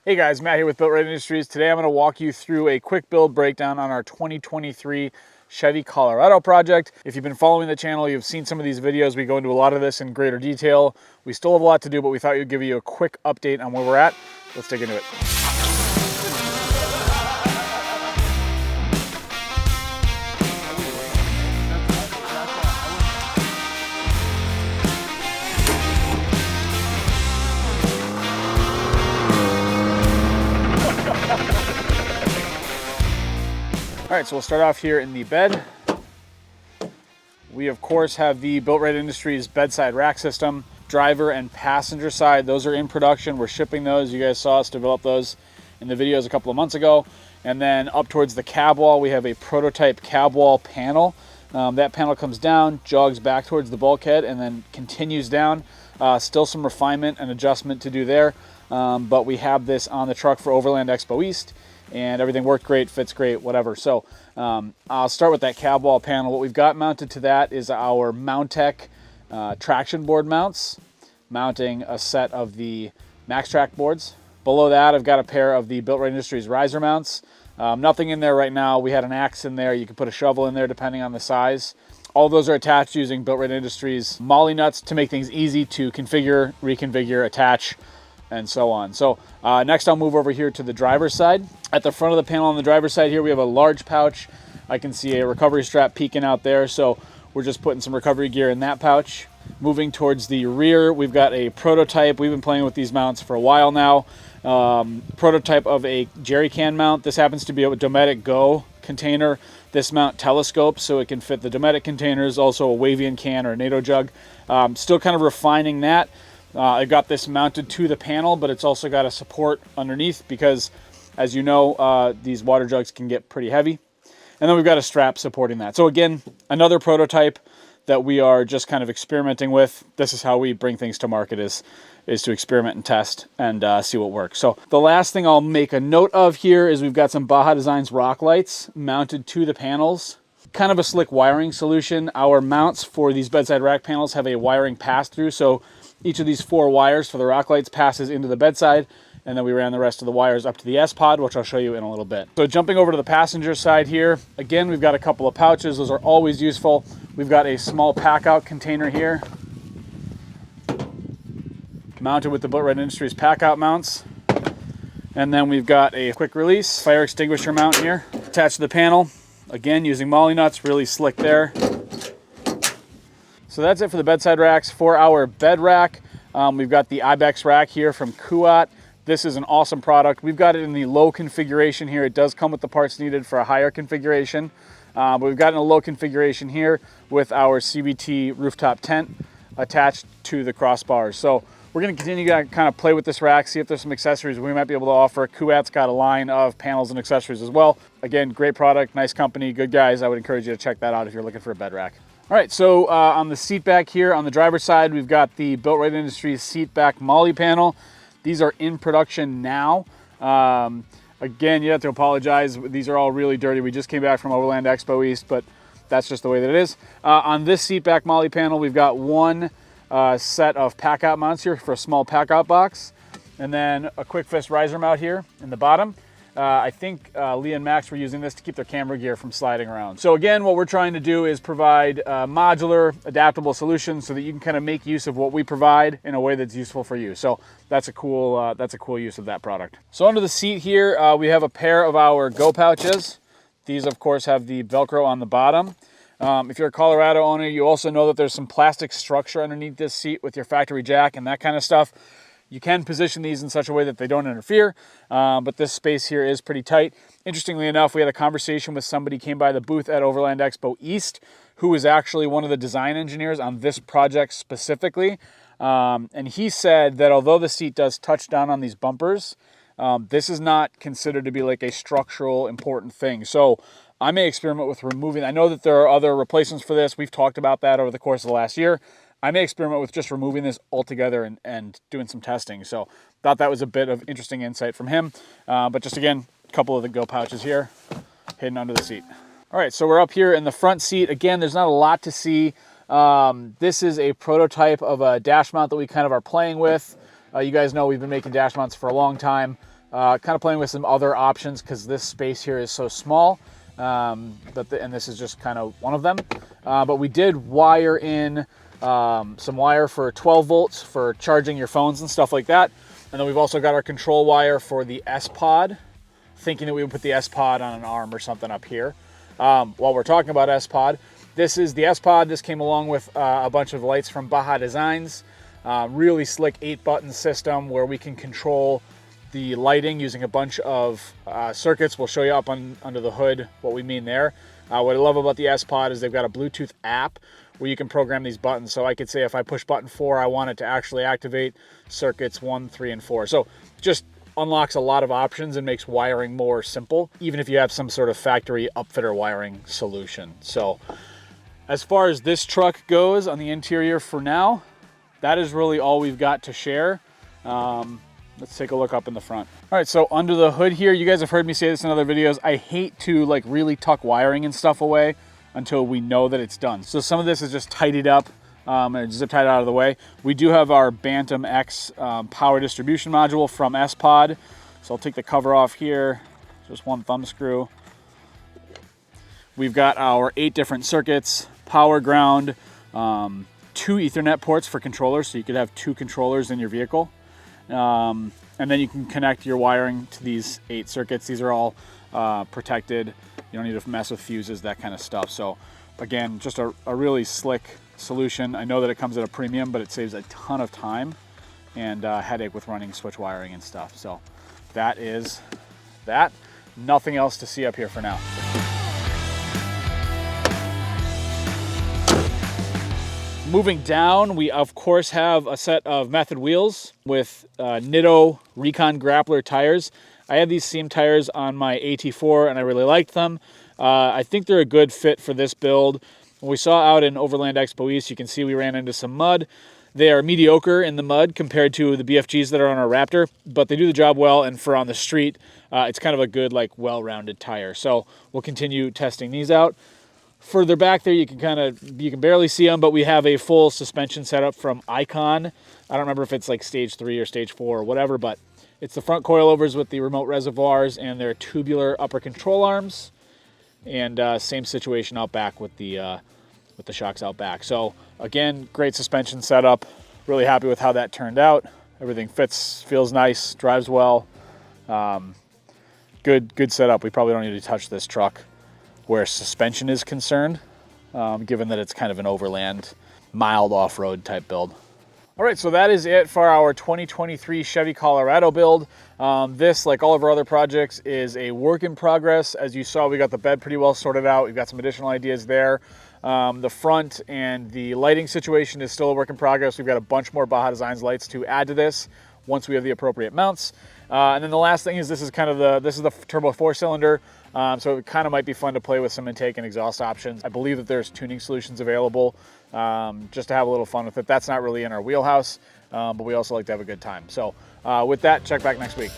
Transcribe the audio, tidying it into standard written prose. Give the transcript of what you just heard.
Hey guys, Matt here with BuiltRight Industries. Today I'm going to walk you through a quick build breakdown on our 2023 Chevy Colorado project. If you've been following the channel, you've seen some of these videos. We go into a lot of this in greater detail. We still have a lot to do, but we thought we'd give you a quick update on where we're at. Let's dig into it. All right, so we'll start off here in the bed. We of course have the BuiltRight Industries bedside rack system. Driver and passenger side, those are in production. We're shipping those. You guys saw us develop those in the videos a couple of months ago. And then up towards the cab wall, we have a prototype cab wall panel. That panel comes down, jogs back towards the bulkhead, and then continues down. Still some refinement and adjustment to do there, but we have this on the truck for Overland Expo East. And everything worked great, fits great, whatever. So I'll start with that cab wall panel. What we've got mounted to that is our Mountech traction board mounts, mounting a set of the MaxTrack boards. Below that, I've got a pair of the BuiltRight Industries riser mounts. Nothing in there right now. We had an axe in there. You can put a shovel in there depending on the size. All those are attached using BuiltRight Industries MOLLE nuts to make things easy to configure, reconfigure, attach, and so on. So next I'll move over here to the driver's side. At the front of the panel on the driver's side here, we have a large pouch. I can see a recovery strap peeking out there. So we're just putting some recovery gear in that pouch. Moving towards the rear, we've got a prototype. We've been playing with these mounts for a while now. Prototype of a jerry can mount. This happens to be a Dometic Go container. This mount telescopes so it can fit the Dometic containers, also a Wavian can or a NATO jug. Still kind of refining that. I got this mounted to the panel, but it's also got a support underneath because, as you know, these water jugs can get pretty heavy. And then we've got a strap supporting that. So again, another prototype that we are just kind of experimenting with. This is how we bring things to market, is to experiment and test and see what works. So the last thing I'll make a note of here is we've got some Baja Designs rock lights mounted to the panels. Kind of a slick wiring solution. Our mounts for these bedside rack panels have a wiring pass-through, so each of these 4 wires for the rock lights passes into the bedside, and then we ran the rest of the wires up to the S-Pod, which I'll show you in a little bit. So jumping over to the passenger side here, again, we've got a couple of pouches. Those are always useful. We've got a small pack-out container here, mounted with the BuiltRight Industries pack-out mounts. And then we've got a quick release fire extinguisher mount here, attached to the panel. Again, using MOLLE nuts, really slick there. So that's it for the bedside racks. For our bed rack, we've got the Ibex rack here from Kuat. This is an awesome product. We've got it in the low configuration here. It does come with the parts needed for a higher configuration, but we've got it in a low configuration here with our CBT rooftop tent attached to the crossbars. So we're going to continue to kind of play with this rack, see if there's some accessories we might be able to offer. Kuat's got a line of panels and accessories as well. Again, great product, nice company, good guys. I would encourage you to check that out if you're looking for a bed rack. All right, so on the seat back here on the driver's side, we've got the BuiltRight Industries seat back MOLLE panel. These are in production now. Again, you have to apologize. These are all really dirty. We just came back from Overland Expo East, but that's just the way that it is. On this seat back MOLLE panel, we've got one set of pack-out mounts here for a small pack-out box, and then a quick fist riser mount here in the bottom. I think Lee and Max were using this to keep their camera gear from sliding around. So again, what we're trying to do is provide modular, adaptable solutions so that you can kind of make use of what we provide in a way that's useful for you. So that's a cool use of that product. So under the seat here, we have a pair of our Go pouches. These, of course, have the Velcro on the bottom. If you're a Colorado owner, you also know that there's some plastic structure underneath this seat with your factory jack and that kind of stuff. You can position these in such a way that they don't interfere, but this space here is pretty tight. Interestingly enough, we had a conversation with somebody who came by the booth at Overland Expo East, who was actually one of the design engineers on this project specifically. And he said that although the seat does touch down on these bumpers, this is not considered to be like a structural important thing. So I may experiment with removing. I know that there are other replacements for this. We've talked about that over the course of the last year. I may experiment with just removing this altogether and doing some testing. So thought that was a bit of interesting insight from him. But just again, a couple of the Go pouches here hidden under the seat. All right, so we're up here in the front seat. Again, there's not a lot to see. This is a prototype of a dash mount that we kind of are playing with. You guys know we've been making dash mounts for a long time. Kind of playing with some other options because this space here is so small, and this is just kind of one of them. But we did wire in some wire for 12 volts for charging your phones and stuff like that. And then we've also got our control wire for the S-Pod, thinking that we would put the S-Pod on an arm or something up here. While we're talking about S-Pod, this is the S-Pod. This came along with a bunch of lights from Baja Designs. Really slick 8-button system where we can control the lighting using a bunch of circuits. We'll show you up under the hood what we mean there. What I love about the S-Pod is they've got a Bluetooth app where you can program these buttons. So I could say if I push button 4, I want it to actually activate circuits 1, 3, and 4. So just unlocks a lot of options and makes wiring more simple, even if you have some sort of factory upfitter wiring solution. So as far as this truck goes on the interior for now, that is really all we've got to share. Let's take a look up in the front. All right, so under the hood here, you guys have heard me say this in other videos, I hate to like really tuck wiring and stuff away until we know that it's done. So some of this is just tidied up and zip tied out of the way. We do have our Bantam X power distribution module from S-Pod. So I'll take the cover off here, just one thumb screw. We've got our 8 different circuits, power, ground, 2 Ethernet ports for controllers, so you could have 2 controllers in your vehicle. And then you can connect your wiring to these 8 circuits. These are all protected. You don't need to mess with fuses, that kind of stuff. So again, just a really slick solution. I know that it comes at a premium, but it saves a ton of time and headache with running switch wiring and stuff. So that is that. Nothing else to see up here for now. Moving down, we of course have a set of Method wheels with Nitto Recon Grappler tires. I had these seam tires on my AT4 and I really liked them. I think they're a good fit for this build. When we saw out in Overland Expo East, you can see we ran into some mud. They are mediocre in the mud compared to the BFGs that are on our Raptor, but they do the job well, and for on the street, it's kind of a good, like, well-rounded tire. So we'll continue testing these out. Further back there, you can barely see them, but we have a full suspension setup from Icon. I don't remember if it's like stage 3 or stage 4 or whatever, but it's the front coilovers with the remote reservoirs and their tubular upper control arms, and same situation out back with the shocks out back. So again, great suspension setup. Really happy with how that turned out. Everything fits, feels nice, drives well. Good setup. We probably don't need to touch this truck where suspension is concerned, given that it's kind of an overland, mild off-road type build. All right, so that is it for our 2023 Chevy Colorado build. This, like all of our other projects, is a work in progress. As you saw, we got the bed pretty well sorted out. We've got some additional ideas there. The front and the lighting situation is still a work in progress. We've got a bunch more Baja Designs lights to add to this once we have the appropriate mounts. And then the last thing is this is the turbo 4-cylinder. So it kind of might be fun to play with some intake and exhaust options. I believe that there's tuning solutions available just to have a little fun with it. That's not really in our wheelhouse, but we also like to have a good time. So with that, check back next week.